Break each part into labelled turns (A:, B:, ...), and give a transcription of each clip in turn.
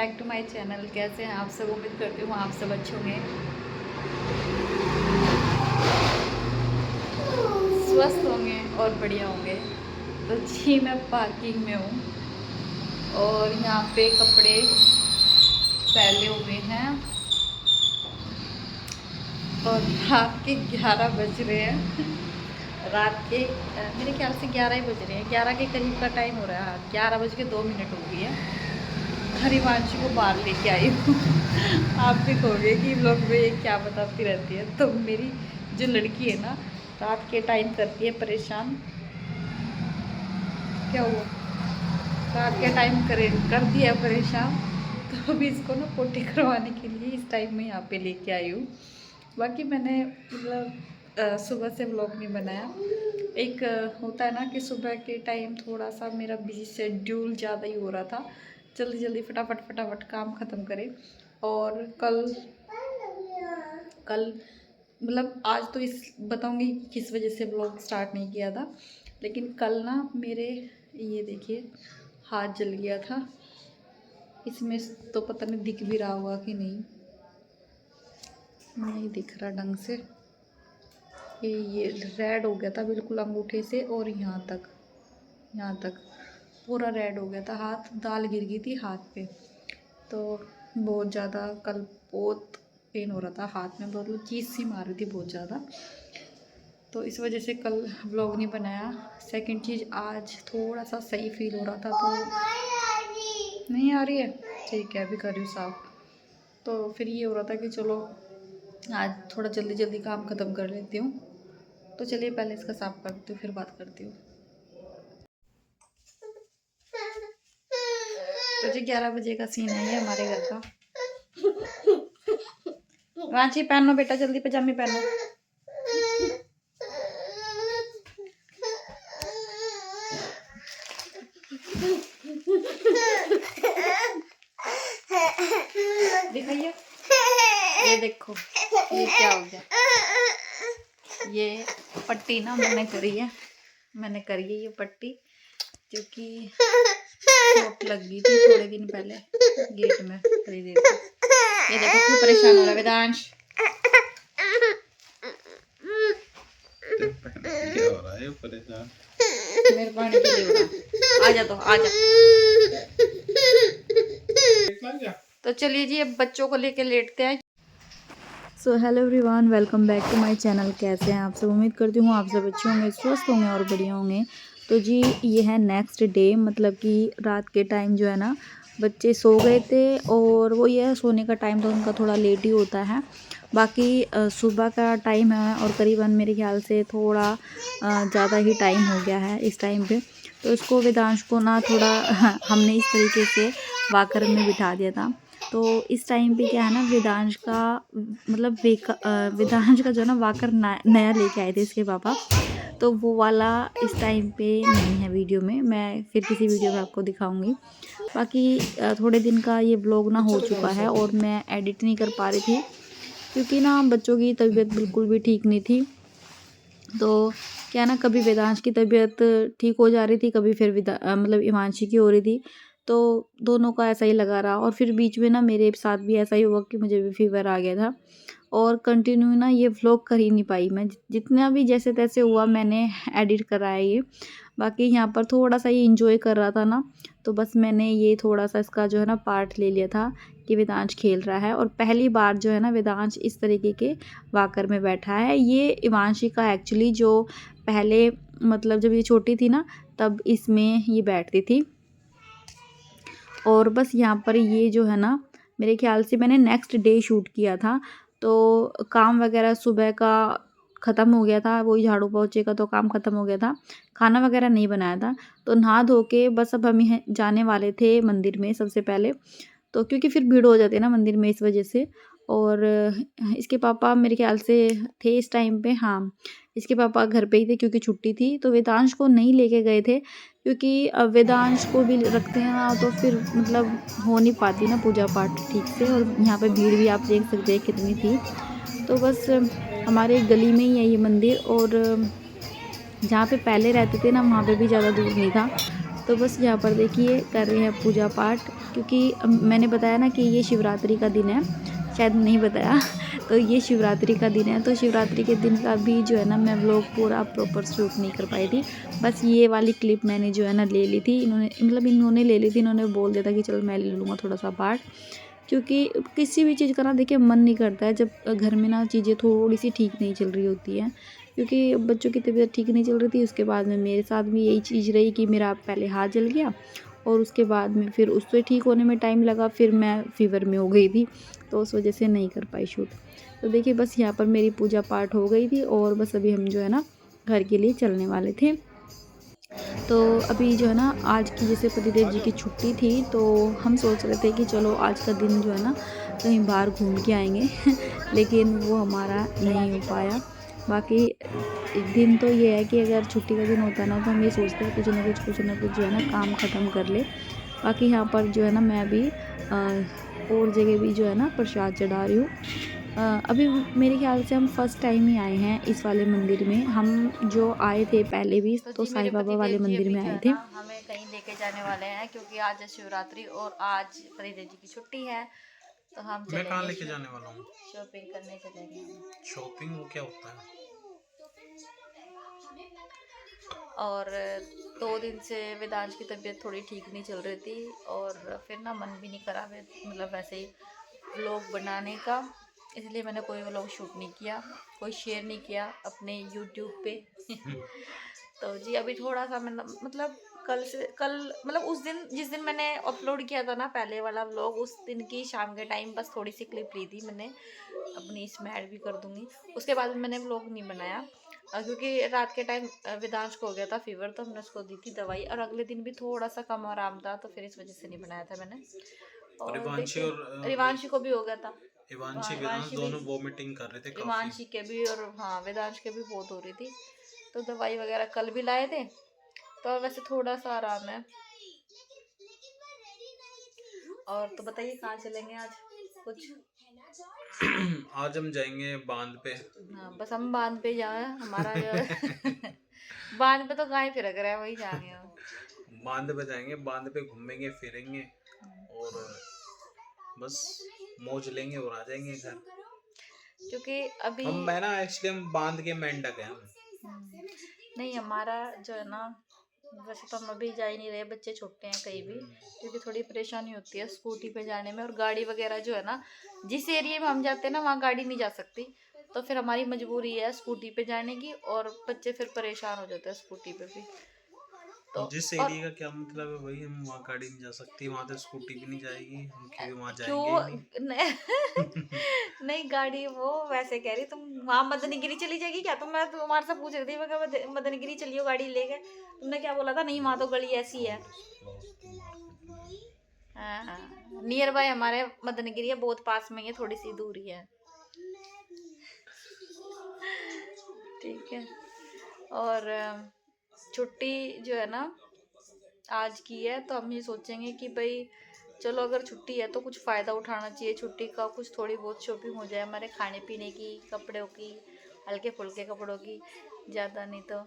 A: Back to my channel. कैसे हैं आप सब? उम्मीद करती हूँ आप सब अच्छे होंगे, स्वस्थ होंगे और बढ़िया होंगे। तो जी मैं पार्किंग में हूँ और यहाँ पे कपड़े फैले हुए हैं और रात के 11 बज रहे हैं। रात के मेरे ख्याल से 11 ही बज रहे हैं, 11 के करीब का टाइम हो रहा है। 11 बज के 2 मिनट हो गई है। हरिवांशी को बाहर लेके आई हूँ। आप भी कहोगे कि लोग में ये क्या बताती रहती है। तो मेरी जो लड़की है ना, रात के टाइम करती है परेशान। क्या हुआ? रात के टाइम कर दिया परेशान। तो अभी इसको ना पोटी करवाने के लिए इस टाइम में यहाँ पे लेके आई हूँ। बाकी मैंने मतलब सुबह से व्लॉग नहीं बनाया। एक होता है ना कि सुबह के टाइम थोड़ा सा मेरा बिजी शेड्यूल ज़्यादा ही हो रहा था। जल्दी जल्दी फटाफट काम ख़त्म करें। और कल मतलब आज तो इस बताऊंगी किस वजह से व्लॉग स्टार्ट नहीं किया था। लेकिन कल ना मेरे ये देखिए हाथ जल गया था। इसमें तो पता नहीं दिख भी रहा होगा कि नहीं दिख रहा ढंग से। ये रेड हो गया था बिल्कुल अंगूठे से और यहाँ तक पूरा रेड हो गया था। हाथ दाल गिर गई थी हाथ पे। तो बहुत ज़्यादा कल बहुत पेन हो रहा था हाथ में, बहुत चीज़ सी मार रही थी बहुत ज़्यादा। तो इस वजह से कल व्लॉग नहीं बनाया। सेकंड चीज़, आज थोड़ा सा सही फील हो रहा था तो नहीं आ रही है। ठीक है, अभी कर रही हूँ साफ। तो फिर ये हो रहा था कि चलो आज थोड़ा जल्दी जल्दी काम ख़त्म कर लेती हूँ। तो चलिए पहले इसका साफ करती हूँ फिर बात करती हूँ। तो जी 11 बजे का सीन है ये हमारे घर का। रांची पहनो बेटा, जल्दी पजामी पहनो। दिखाइए, ये देखो ये क्या हो गया। ये पट्टी ना मैंने करी है ये पट्टी, क्योंकि चोट लग गई थी थोड़े दिन पहले गेट में खरीदे थे। ये देखो क्यों परेशान हो रहा है वेदांश। क्या हो रहा है परेशान? मेरे पानी के लिए हो रहा। आजा तो आजा। तो चलिए जी अब बच्चों को लेके लेटते हैं। So hello everyone, welcome back to my channel. कैसे हैं आप सब? उम्मीद करती हूँ आप सब अच्छे होंगे, स्वस्थ होंगे और बढ़िया होंगे। तो जी ये है नेक्स्ट डे, मतलब कि रात के टाइम जो है ना बच्चे सो गए थे और वो ये सोने का टाइम तो उनका थोड़ा लेट ही होता है। बाकी सुबह का टाइम है और करीबन मेरे ख्याल से थोड़ा ज़्यादा ही टाइम हो गया है इस टाइम पे। तो इसको वेदांश को ना थोड़ा हमने इस तरीके से वाकर में बिठा दिया था। तो इस टाइम पे क्या है ना, वेदांश का मतलब वेदांश का जो है ना वाकर नया लेके आए थे इसके पापा। तो वो वाला इस टाइम पे नहीं है वीडियो में, मैं फिर किसी वीडियो में आपको दिखाऊंगी। बाकी थोड़े दिन का ये व्लॉग ना हो चुका है और मैं एडिट नहीं कर पा रही थी क्योंकि ना बच्चों की तबीयत बिल्कुल भी ठीक नहीं थी। तो क्या ना, कभी वेदांश की तबीयत ठीक हो जा रही थी, कभी फिर मतलब इमांशी की हो रही थी। तो दोनों का ऐसा ही लगा रहा और फिर बीच में ना मेरे साथ भी ऐसा ही हुआ कि मुझे भी फीवर आ गया था और कंटिन्यू ना ये व्लॉग कर ही नहीं पाई मैं। जितना भी जैसे तैसे हुआ मैंने एडिट करा है ये। बाकी यहाँ पर थोड़ा सा ये इंजॉय कर रहा था ना, तो बस मैंने ये थोड़ा सा इसका जो है ना पार्ट ले लिया था कि वेदांश खेल रहा है। और पहली बार जो है ना वेदांश इस तरीके के वाकर में बैठा है। ये इवांशी का एक्चुअली जो पहले मतलब जब ये छोटी थी ना तब इसमें ये बैठती थी। और बस यहाँ पर ये जो है ना मेरे ख्याल से मैंने नेक्स्ट डे शूट किया था। तो काम वगैरह सुबह का ख़त्म हो गया था, वही झाड़ू पोछे का तो काम ख़त्म हो गया था। खाना वगैरह नहीं बनाया था। तो नहा धो के बस अब हम जाने वाले थे मंदिर में सबसे पहले। तो क्योंकि फिर भीड़ हो जाती है ना मंदिर में इस वजह से। और इसके पापा मेरे ख्याल से थे इस टाइम पे, हाँ इसके पापा घर पे ही थे क्योंकि छुट्टी थी। तो वेदांश को नहीं लेके गए थे क्योंकि वेदांश को भी रखते हैं ना तो फिर मतलब हो नहीं पाती ना पूजा पाठ ठीक से। और यहाँ पे भीड़ भी आप देख सकते हैं कितनी थी। तो बस हमारे गली में ही है ये मंदिर और जहाँ पे पहले रहते थे ना वहाँ पे भी ज़्यादा दूर नहीं था। तो बस यहाँ पर देखिए कर रहे हैं पूजा पाठ, क्योंकि मैंने बताया ना कि ये शिवरात्रि का दिन है, शायद नहीं बताया। तो ये शिवरात्रि का दिन है, तो शिवरात्रि के दिन का भी जो है ना मैं व्लॉग पूरा प्रॉपर शूट नहीं कर पाई थी। बस ये वाली क्लिप मैंने जो है ना ले ली थी, इन्होंने ले ली थी, इन्होंने बोल दिया था कि चलो मैं ले लूँगा थोड़ा सा पार्ट। क्योंकि किसी भी चीज़ का ना देखिए मन नहीं करता है जब घर में ना चीज़ें थोड़ी सी ठीक नहीं चल रही होती हैं। क्योंकि बच्चों की तबीयत ठीक नहीं चल रही थी, उसके बाद में मेरे साथ भी यही चीज़ रही कि मेरा पहले हाथ जल गया और उसके बाद में फिर उससे ठीक होने में टाइम लगा, फिर मैं फ़ीवर में हो गई थी, तो उस वजह से नहीं कर पाई शूट। तो देखिए बस यहाँ पर मेरी पूजा पाठ हो गई थी और बस अभी हम जो है ना घर के लिए चलने वाले थे। तो अभी जो है ना आज की जैसे पतिदेव जी की छुट्टी थी, तो हम सोच रहे थे कि चलो आज का दिन जो है ना कहीं बाहर घूम के आएंगे लेकिन वो हमारा नहीं हो पाया। बाकी एक दिन तो ये है कि अगर छुट्टी का दिन होता ना तो हम ये सोचते हैं कुछ ना कुछ जो है ना काम ख़त्म कर ले। बाकी यहाँ पर जो है ना मैं अभी और जगह भी जो है ना प्रसाद चढ़ा रही हूँ। अभी मेरे ख्याल से हम फर्स्ट टाइम ही आए हैं इस वाले मंदिर में। हम जो आए थे पहले भी तो
B: जी
A: साईं
B: मेरे
A: बाबा वाले
B: पतिदेव जी
A: मंदिर
B: अभी
A: में
B: जो
A: आए
B: है
A: थे।
B: ना हमें कहीं लेके जाने वाले हैं, क्योंकि आज है शिवरात्रि और आज पतिदेव जी की छुट्टी है, तो हम
C: मैं कहाँ
B: चलेंगे
C: लेके जाने वाला हूँ?
B: शॉपिंग करने चलेंगे हम।
C: शॉपिंग वो क्या होता है?
B: और 2 दिन से वेदांश की तबीयत थोड़ी ठीक नहीं चल रही थी, और फिर ना मन भी नहीं करा मतलब वैसे ही व्लॉग बनाने का, इसलिए मैंने कोई व्लॉग शूट नहीं किया, कोई शेयर नहीं किया अपने यूट्यूब पे तो जी अभी थोड़ा सा मैं मतलब कल मतलब उस दिन जिस दिन मैंने अपलोड किया था ना पहले वाला व्लॉग, उस दिन की शाम के टाइम बस थोड़ी सी क्लिप ली थी मैंने, अपनी इसमें ऐड भी कर दूंगी। उसके बाद मैंने व्लॉग नहीं बनाया, क्योंकि रात के टाइम वेदांश को हो गया था फीवर, तो हमने उसको दी थी दवाई, और अगले दिन भी थोड़ा सा कम आराम था, तो फिर इस वजह से नहीं बनाया था मैंने। और
C: रिवांशी
B: देखिए
C: और
B: रिवांशी को भी हो गया था।
C: इवांशी
B: हाँ
C: वेदांश
B: रिवांशी भी,
C: दोनों वोमिटिंग कर रहे थे काफी।
B: रिवांशी के भी और हाँ वेदांश के भी बहुत हो रही थी, तो दवाई वगैरह कल भी लाए थे, तो वैसे थोड़ा सा आराम है। और तो बताइए कहाँ चलेंगे आज कुछ?
C: आज हम जाएंगे बांध पे।
B: हाँ बस हम बांध पे जाए हमारा जो बांध पे तो गाय फिर रहा है, वही जाएंगे हम।
C: बांध पे जाएंगे, बांध पे घूमेंगे फिरेंगे और बस मौज लेंगे और आ जाएंगे घर।
B: क्योंकि अभी
C: मैं ना एक्चुअली हम बांध के मेंढक हैं हम।
B: नहीं हमारा जो है ना, वैसे तो हम अभी जा ही नहीं रहे, बच्चे छोटे हैं कहीं भी, क्योंकि थोड़ी परेशानी होती है स्कूटी पे जाने में, और गाड़ी वगैरह जो है ना जिस एरिया में हम जाते हैं ना वहाँ गाड़ी नहीं जा सकती, तो फिर हमारी मजबूरी है स्कूटी पे जाने की, और बच्चे फिर परेशान हो जाते हैं स्कूटी पे भी। तो
C: जिस
B: और
C: एरिया का क्या मतलब है भाई, हम वहाँ गाड़ी नहीं जा सकती, वहाँ तो स्कूटी भी नहीं जाएगी, हम क्यों वहाँ जाएंगे ही
B: क्यों
C: नहीं।
B: नहीं गाड़ी वो वैसे कह रही, तुम वहां मदनगिरी चली जाएगी क्या? मैं तुम्हारे से पूछ रही थी, मैं कहा मदनगिरी चलियो गाड़ी लेके, तुमने क्या बोला था? नहीं वहां तो गली ऐसी है। हाँ नियर बाय हमारे मदनगिरी है, बहुत पास में ही है, थोड़ी सी दूरी है। ठीक है। और छुट्टी जो है ना आज की है, तो हम ये सोचेंगे कि भाई चलो अगर छुट्टी है तो कुछ फ़ायदा उठाना चाहिए छुट्टी का, कुछ थोड़ी बहुत शॉपिंग हो जाए हमारे खाने पीने की, कपड़ों की, हल्के फुल्के कपड़ों की, ज़्यादा नहीं तो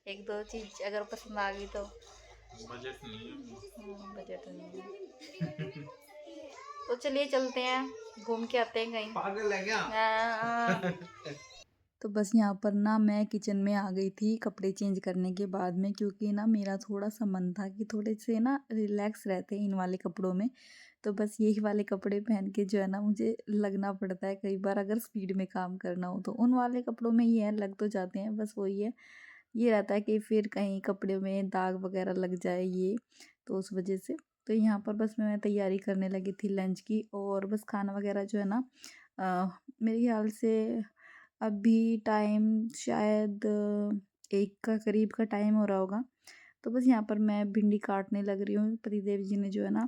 B: एक दो चीज़ अगर पसंद आ गई तो।
C: बजट नहीं
B: बजट नहीं है,
C: है।
B: तो चलिए चलते हैं घूम के आते हैं कहीं।
C: पागल है क्या?
A: तो बस यहाँ पर ना मैं किचन में आ गई थी कपड़े चेंज करने के बाद में, क्योंकि ना मेरा थोड़ा सा मन था कि थोड़े से ना रिलैक्स रहते हैं इन वाले कपड़ों में। तो बस यही वाले कपड़े पहन के जो है ना मुझे लगना पड़ता है कई बार, अगर स्पीड में काम करना हो तो उन वाले कपड़ों में ये है लग तो जाते हैं, बस वही है ये रहता है कि फिर कहीं कपड़े में दाग वगैरह लग जाए ये, तो उस वजह से। तो यहाँ पर बस मैं तैयारी करने लगी थी लंच की, और बस खाना वगैरह जो है ना मेरे ख्याल से अभी टाइम शायद 1 का करीब का टाइम हो रहा होगा। तो बस यहाँ पर मैं भिंडी काटने लग रही हूँ। पतिदेव जी ने जो है ना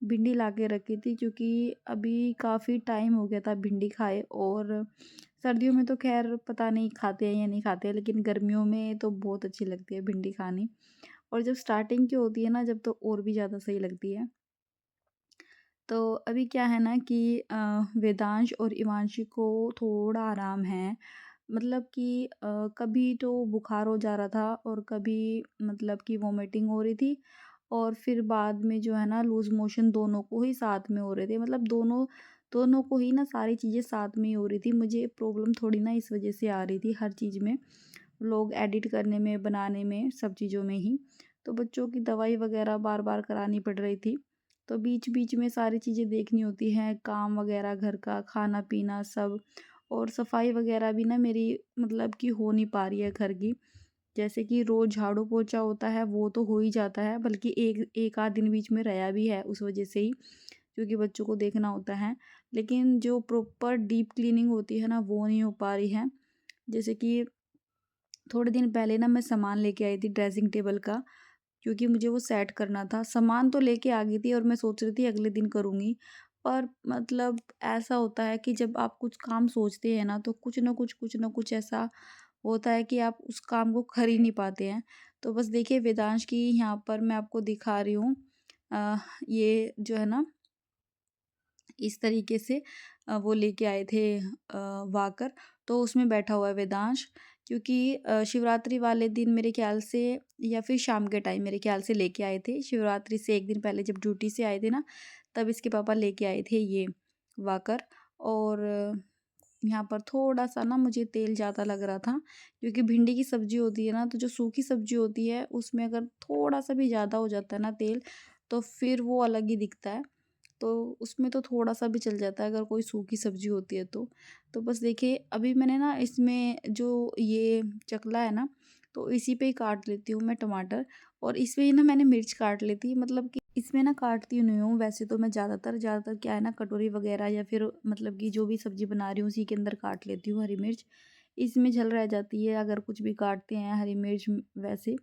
A: भिंडी ला के रखी थी, क्योंकि अभी काफ़ी टाइम हो गया था भिंडी खाए, और सर्दियों में तो ख़ैर पता नहीं खाते हैं या नहीं खाते हैं, लेकिन गर्मियों में तो बहुत अच्छी लगती है भिंडी खानी, और जब स्टार्टिंग की होती है ना जब, तो और भी ज़्यादा सही लगती है। तो अभी क्या है ना कि वेदांश और इवांशी को थोड़ा आराम है, मतलब कि कभी तो बुखार हो जा रहा था और कभी मतलब कि वॉमिटिंग हो रही थी और फिर बाद में जो है ना लूज़ मोशन दोनों को ही साथ में हो रहे थे। मतलब दोनों दोनों को ही ना सारी चीज़ें साथ में ही हो रही थी। मुझे प्रॉब्लम थोड़ी ना इस वज़ह से आ रही थी हर चीज़ में, व्लॉग एडिट करने में, बनाने में, सब चीज़ों में ही। तो बच्चों की दवाई वग़ैरह बार-बार करानी पड़ रही थी। तो बीच-बीच में सारी चीज़ें देखनी होती हैं, काम वग़ैरह घर का, खाना-पीना सब, और सफाई वग़ैरह भी ना मेरी मतलब कि हो नहीं पा रही है घर की। जैसे कि रोज़ झाड़ू पोछा होता है वो तो हो ही जाता है, बल्कि एक एक आध दिन बीच में रहा भी है उस वज़ह से ही, क्योंकि बच्चों को देखना होता है। लेकिन जो प्रॉपर डीप क्लीनिंग होती है ना वो नहीं हो पा रही है। जैसे कि थोड़े दिन पहले ना मैं सामान लेके आई थी ड्रेसिंग टेबल का, क्योंकि मुझे वो सेट करना था। सामान तो लेके आ गई थी और मैं सोच रही थी अगले दिन करूँगी। पर मतलब ऐसा होता है कि जब आप कुछ काम सोचते हैं ना तो कुछ न कुछ ऐसा होता है कि आप उस काम को कर ही नहीं पाते हैं। तो बस देखिए वेदांश की यहाँ पर मैं आपको दिखा रही हूँ। ये जो है ना इस तरीके से वो लेके आए थे वाकर, तो उसमें बैठा हुआ है वेदांश। क्योंकि शिवरात्रि वाले दिन मेरे ख़्याल से या फिर शाम के टाइम मेरे ख़्याल से लेके आए थे। शिवरात्रि से एक दिन पहले जब ड्यूटी से आए थे ना, तब इसके पापा लेके आए थे ये वाकर। और यहाँ पर थोड़ा-सा ना मुझे तेल ज़्यादा लग रहा था, क्योंकि भिंडी की सब्ज़ी होती है ना, तो जो सूखी सब्ज़ी होती है उसमें अगर थोड़ा-सा भी ज़्यादा हो जाता है ना तेल, तो फिर वो अलग ही दिखता है। तो उसमें तो थोड़ा-सा भी चल जाता है अगर कोई सूखी सब्ज़ी होती है तो। तो बस देखिए अभी मैंने ना इसमें जो ये चकला है ना, तो इसी पे ही काट लेती हूँ मैं टमाटर, और इसमें ही ना मैंने मिर्च काट ली थी। मतलब कि इसमें ना काटती नहीं हूँ, वैसे तो मैं ज़्यादातर क्या है ना कटोरी वग़ैरह या फिर मतलब कि जो भी सब्ज़ी बना रही हूँ उसी के अंदर काट लेती हूँ हरी मिर्च। इसमें झल रह जाती है अगर कुछ भी काटते हैं हरी मिर्च वैसे।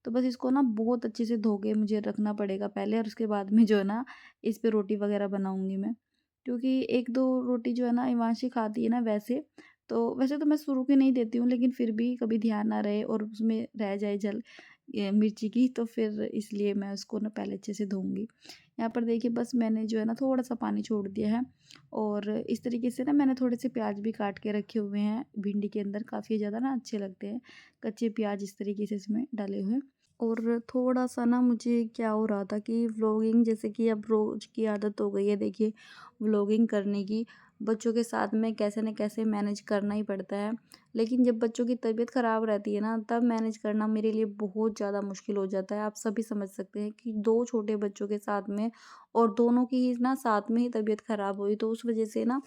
A: तो बस इसको ना बहुत अच्छे से धो के मुझे रखना पड़ेगा पहले, और उसके बाद में जो है ना इस पे रोटी वगैरह बनाऊँगी मैं। क्योंकि 1-2 रोटी जो है ना हिमांशी खाती है ना वैसे, तो वैसे तो मैं शुरू की नहीं देती हूँ, लेकिन फिर भी कभी ध्यान ना रहे और उसमें रह जाए जल मिर्ची की, तो फिर इसलिए मैं उसको ना पहले अच्छे से धोऊँगी। यहाँ पर देखिए बस मैंने जो है ना थोड़ा-सा पानी छोड़ दिया है, और इस तरीके से ना मैंने थोड़े से प्याज भी काट के रखे हुए हैं भिंडी के अंदर, काफ़ी ज़्यादा ना अच्छे लगते हैं कच्चे प्याज इस तरीके से इसमें डाले हुए। और थोड़ा-सा ना मुझे क्या हो रहा था कि व्लॉगिंग जैसे कि अब रोज़ की आदत हो गई है देखिए व्लॉगिंग करने की, बच्चों के साथ में कैसे न कैसे मैनेज करना ही पड़ता है। लेकिन जब बच्चों की तबीयत ख़राब रहती है ना, तब मैनेज करना मेरे लिए बहुत ज़्यादा मुश्किल हो जाता है। आप सभी समझ सकते हैं कि 2 छोटे बच्चों के साथ में, और दोनों की ही ना साथ में ही तबीयत ख़राब हुई, तो उस वज़ह से ना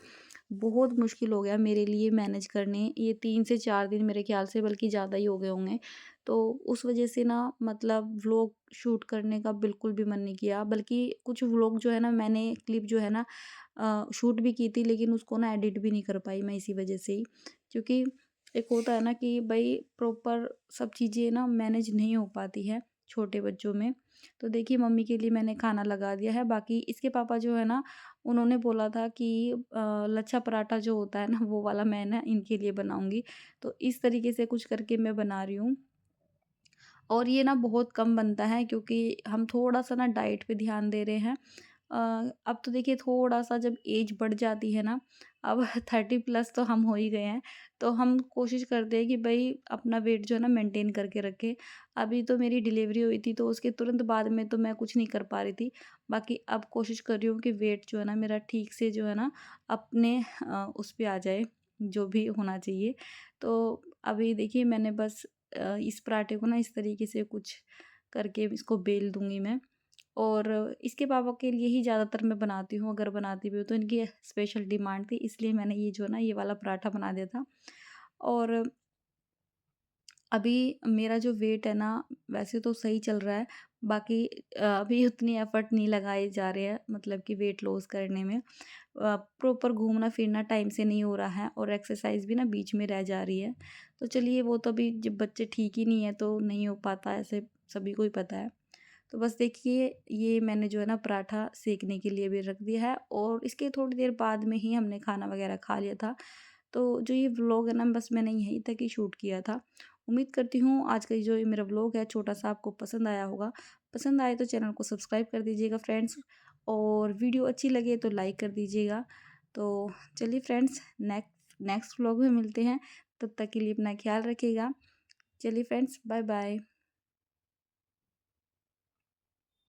A: बहुत मुश्किल हो गया मेरे लिए मैनेज करने। ये 3 से 4 दिन मेरे ख़्याल से बल्कि ज़्यादा ही हो गए होंगे। तो उस वज़ह से ना मतलब व्लॉग शूट करने का बिल्कुल भी मन नहीं किया। बल्कि कुछ व्लॉग जो है ना मैंने क्लिप जो है ना शूट भी की थी, लेकिन उसको ना एडिट भी नहीं कर पाई मैं इसी वज़ह से ही। क्योंकि एक होता है ना कि भई प्रॉपर सब चीज़ें ना मैनेज नहीं हो पाती है छोटे बच्चों में। तो देखिए मम्मी के लिए मैंने खाना लगा दिया है। बाकी इसके पापा जो है ना उन्होंने बोला था कि लच्छा पराठा जो होता है ना वो वाला मैं ना इनके लिए बनाऊँगी। तो इस तरीके से कुछ करके मैं बना रही हूँ। और ये ना बहुत कम बनता है क्योंकि हम थोड़ा-सा ना डाइट पे ध्यान दे रहे हैं। अब तो देखिए थोड़ा-सा जब ऐज बढ़ जाती है ना, अब 30 प्लस तो हम हो ही गए हैं, तो हम कोशिश करते हैं कि भई अपना वेट जो है ना मेंटेन करके रखें। अभी तो मेरी डिलीवरी हुई थी, तो उसके तुरंत बाद में तो मैं कुछ नहीं कर पा रही थी। बाकी अब कोशिश कर रही हूँ कि वेट जो है ना मेरा ठीक से जो है ना अपने उस पे आ जाए, जो भी होना चाहिए। तो अभी देखिए मैंने बस इस पराठे को ना इस तरीके से कुछ करके इसको बेल दूँगी मैं। और इसके पापा के लिए ही ज़्यादातर मैं बनाती हूँ, अगर बनाती भी हूँ तो इनकी स्पेशल डिमांड थी, इसलिए मैंने ये जो है ना ये वाला पराठा बना दिया था। और अभी मेरा जो वेट है ना वैसे तो सही चल रहा है, बाकी अभी उतनी एफर्ट नहीं लगाए जा रहे हैं मतलब कि वेट लॉस करने में। प्रॉपर घूमना-फिरना टाइम से नहीं हो रहा है और एक्सरसाइज़ भी ना बीच में रह जा रही है। तो चलिए वो तो अभी जब बच्चे ठीक ही नहीं है तो नहीं हो पाता, ऐसे सभी को ही पता है। तो बस देखिए ये मैंने जो है ना पराठा सेकने के लिए भी रख दिया है, और इसके थोड़ी देर बाद में ही हमने खाना वगैरह खा लिया था। तो जो ये व्लॉग है ना बस मैंने यहीं तक ही शूट किया था। उम्मीद करती हूँ आज का ये जो ये मेरा व्लॉग है छोटा-सा आपको पसंद आया होगा। पसंद आए तो चैनल को सब्सक्राइब कर दीजिएगा फ्रेंड्स, और वीडियो अच्छी लगे तो लाइक कर दीजिएगा। तो चलिए फ्रेंड्स नेक्स्ट व्लॉग में मिलते हैं। तब तक के लिए अपना ख्याल रखिएगा। चलिए फ्रेंड्स, बाय बाय।